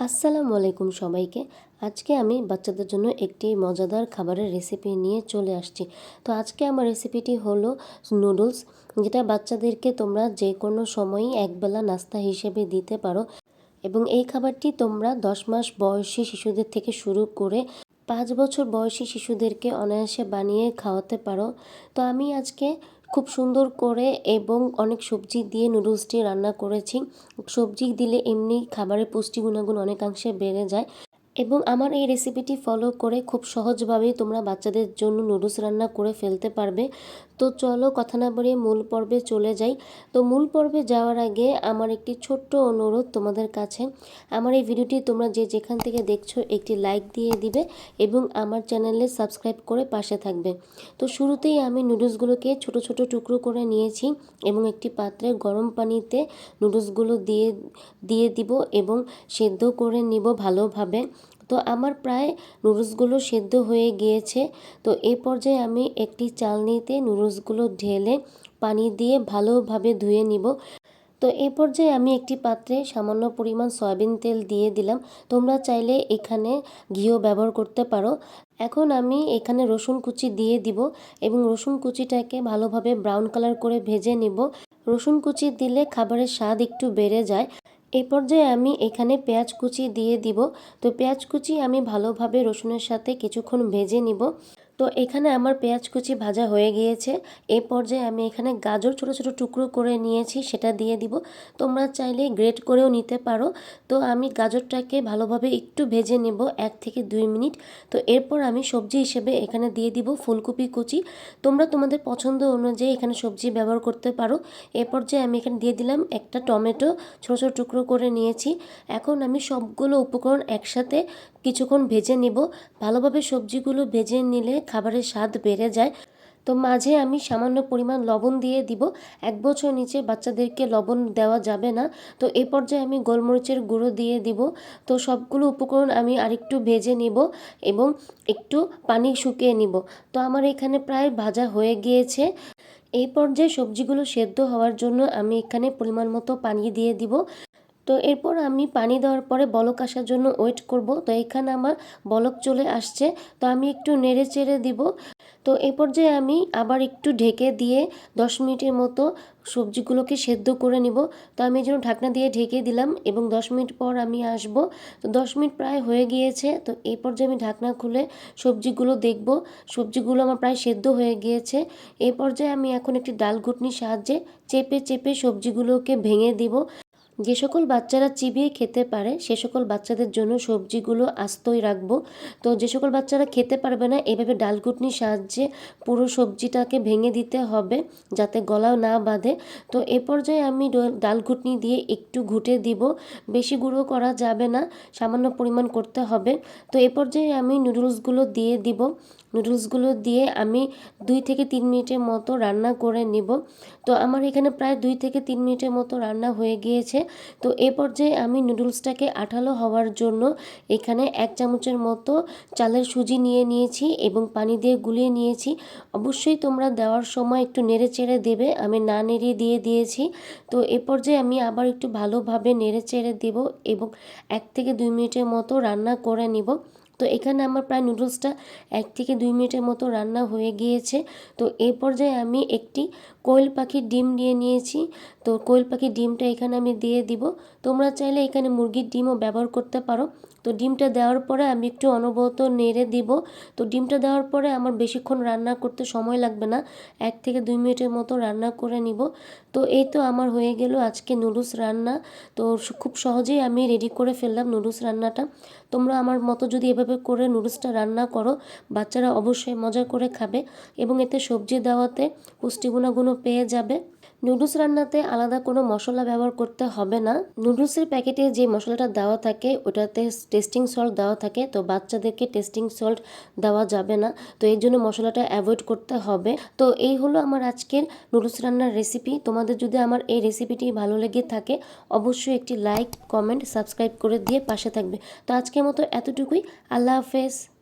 আসসালামু আলাইকুম সবাইকে। আজকে আমি বাচ্চাদের জন্য একটি মজাদার খাবারের রেসিপি নিয়ে চলে আসছি। তো আজকে আমার রেসিপিটি হলো নুডলস, যেটা বাচ্চাদেরকে তোমরা যে কোনো সময়ই একবেলা নাস্তা হিসেবে দিতে পারো। এবং এই খাবারটি তোমরা 10 মাস বয়সী শিশুদের থেকে শুরু করে 5 বছর বয়সী শিশুদেরকে অনায়াসে বানিয়ে খাওয়াতে পারো। তো আমি আজকে খুব সুন্দর করে এবং অনেক সবজি দিয়ে নুডলসটি রান্না করেছি। সবজি দিলে এমনি খাবারের পুষ্টি গুণাগুণ অনেকাংশে বেড়ে যায়। এবং আমার এই রেসিপিটি ফলো করে খুব সহজভাবেই তোমরা বাচ্চাদের জন্য নুডলস রান্না করে ফেলতে পারবে। তো চলো কথা না বাড়িয়ে মূল পর্বে চলে যাই। তো মূল পর্বে যাওয়ার আগে আমার একটি ছোট্ট অনুরোধ তোমাদের কাছে। আমার এই ভিডিওটি তোমরা যে যেখান থেকে দেখছো একটি লাইক দিয়ে দিবে এবং আমার চ্যানেলে সাবস্ক্রাইব করে পাশে থাকবে। তো শুরুতেই আমি নুডলসগুলোকে ছোট ছোট টুকরো করে নিয়েছি এবং একটি পাত্রে গরম পানিতে নুডলসগুলো দিয়ে দিব এবং সেদ্ধ করে নিব ভালোভাবে। তো আমার প্রায় নুডলসগুলো সেদ্ধ হয়ে গিয়েছে। তো এই পর্যায়ে আমি একটি চালনিতে নুডলসগুলো ঢেলে পানি দিয়ে ভালোভাবে ধুয়ে নিব। তো এই পর্যায়ে আমি একটি পাত্রে সামান্য পরিমাণ সয়াবিন তেল দিয়ে দিলাম। তোমরা চাইলে এখানে ঘিও ব্যবহার করতে পারো। এখন আমি এখানে রসুন কুচি দিয়ে দিব এবং রসুন কুচিটাকে ভালোভাবে ব্রাউন কালার করে ভেজে নিব। রসুন কুচি দিলে খাবারের স্বাদ একটু বেড়ে যায়। এই পর্যায়ে আমি এখানে পেঁয়াজ কুচি দিয়ে দিব। তো পেঁয়াজ কুচি আমি ভালোভাবে রসুনের সাথে কিছুক্ষণ ভেজে নিব। তো এখানে আমার পেঁয়াজ কুচি ভাজা হয়ে গিয়েছে। এই পর্যায়ে আমি এখানে গাজর ছোট ছোট টুকরো করে নিয়েছি, সেটা দিয়ে দিব। তোমরা চাইলে গ্রেট করেও নিতে পারো। তো আমি গাজরটাকে ভালোভাবে একটু ভেজে নেব 1 থেকে 2 মিনিট। তো এরপর আমি সবজি হিসেবে এখানে দিয়ে দিব ফুলকপি কুচি। তোমরা তোমাদের পছন্দ অনুযায়ী এখানে সবজি ব্যবহার করতে পারো। এই পর্যায়ে আমি এখানে দিয়ে দিলাম একটা টমেটো ছোট ছোট টুকরো করে নিয়েছি। এখন আমি সবগুলো উপকরণ একসাথে কিছুক্ষণ ভেজে নিব। ভালোভাবে সবজিগুলো ভেজে নিলে খাবারের স্বাদ বেড়ে যায়। তো মাঝে আমি সামান্য পরিমাণ লবণ দিয়ে দিব। 1 বছর নিচে বাচ্চাদেরকে লবণ দেওয়া যাবে না। তো এই পর্যায়ে আমি গোলমরিচের গুঁড়ো দিয়ে দিব। তো সবগুলো উপকরণ আমি আরেকটু ভেজে নিব এবং একটু পানি শুকিয়ে নিব। তো আমার এখানে প্রায় ভাজা হয়ে গিয়েছে। এই পর্যায়ে সবজিগুলো সেদ্ধ হওয়ার জন্য আমি এখানে পরিমাণ মতো পানি দিয়ে দিব। তো এরপর আমি পানি দেওয়ার পরে বলক আসার জন্য ওয়েট করব। তো এখানে আমার বলক চলে আসছে। তো আমি একটু নেড়ে চেড়ে দিব। তো এই পর্যায়ে আমি আবার একটু ঢেকে দিয়ে 10 মিনিটের মতো সবজিগুলোকে সেদ্ধ করে নিব। তো আমি এই জন্য ঢাকনা দিয়ে ঢেকে দিলাম এবং 10 মিনিট পর আমি আসব। তো 10 মিনিট প্রায় হয়ে গিয়েছে। তো এই পর্যায়ে আমি ঢাকনা খুলে সবজিগুলো দেখব। সবজিগুলো আমার প্রায় সেদ্ধ হয়ে গিয়েছে। এই পর্যায়ে আমি এখন একটি ডাল ঘুটনির সাহায্যে চেপে চেপে সবজিগুলোকে ভেঙে দিব। যে সকল বাচ্চারা চিবিয়ে খেতে পারে সে সকল বাচ্চাদের জন্য সবজিগুলো আস্তই রাখবো। তো যে সকল বাচ্চারা খেতে পারবে না, এভাবে ডাল ঘুটনির সাহায্যে পুরো সবজিটাকে ভেঙে দিতে হবে যাতে গলাও না বাঁধে। তো এ পর্যায়ে আমি ডাল ঘুটনি দিয়ে একটু ঘুটে দিব। বেশি গুঁড়ো করা যাবে না, সামান্য পরিমাণ করতে হবে। তো এ পর্যায়ে আমি নুডলসগুলো দিয়ে দিব। নুডলসগুলো দিয়ে আমি 2 থেকে 3 মিনিটের মতো রান্না করে নিব। তো আমার এখানে প্রায় 2 থেকে 3 মিনিটের মতো রান্না হয়ে গিয়েছে। তো এ পর্যায়ে আমি নুডলসটাকে আঠালো হওয়ার জন্য এখানে 1 চামচের মতো চালের সুজি নিয়ে নিয়েছি এবং পানি দিয়ে গুলিয়ে নিয়েছি। অবশ্যই তোমরা দেওয়ার সময় একটু নেড়ে চেড়ে দেবে, আমি না নেড়িয়ে দিয়ে দিয়েছি। তো এ পর্যায়ে আমি আবার একটু ভালোভাবে নেড়ে চেড়ে দেব এবং 1 থেকে 2 মিনিটের মতো রান্না করে নিব। তো এখানে আমার প্রায় নুডলসটা 1 থেকে 2 মিনিটের মতো রান্না হয়ে গিয়েছে। তো এই পর্যায়ে আমি একটি কোয়েল পাখির ডিম নিয়ে নিয়েছি। তো কোয়েল পাখির ডিমটা এখানে আমি দিয়ে দিব। তোমরা চাইলে এখানে মুরগির ডিমও ব্যবহার করতে পারো। তো ডিমটা দেওয়ার পরে আমি একটু অনবরত নেড়ে দিব। তো ডিমটা দেওয়ার পরে আমার বেশিক্ষণ রান্না করতে সময় লাগবে না, 1 থেকে 2 মিনিটের মতো রান্না করে নিব। তো এই তো আমার হয়ে গেল আজকে নুডলস রান্না। তো খুব সহজেই আমি রেডি করে ফেললাম নুডলস রান্নাটা। তোমরা আমার মতো যদি এভাবে করে নুডলসটা রান্না করো, বাচ্চারা অবশ্যই মজা করে খাবে এবং এতে সবজি দেওয়াতে পুষ্টি গুণাগুণও পেয়ে যাবে। নুডলস রান্নাতে আলাদা কোনো মশলা ব্যবহার করতে হবে না। নুডলসের প্যাকেটে যে মশলাটা দেওয়া থাকে ওটাতে টেস্টিং সল্ট দেওয়া থাকে। তো বাচ্চাদেরকে টেস্টিং সল্ট দেওয়া যাবে না। তো এই জন্য মশলাটা অ্যাভয়েড করতে হবে। তো এই হলো আমার আজকের নুডলস রান্নার রেসিপি। তোমাদের যদি আমার এই রেসিপিটি ভালো লেগে থাকে অবশ্যই একটি লাইক, কমেন্ট, সাবস্ক্রাইব করে দিয়ে পাশে থাকবে। তো আজকের মতো এতটুকুই। আল্লাহ হাফেজ।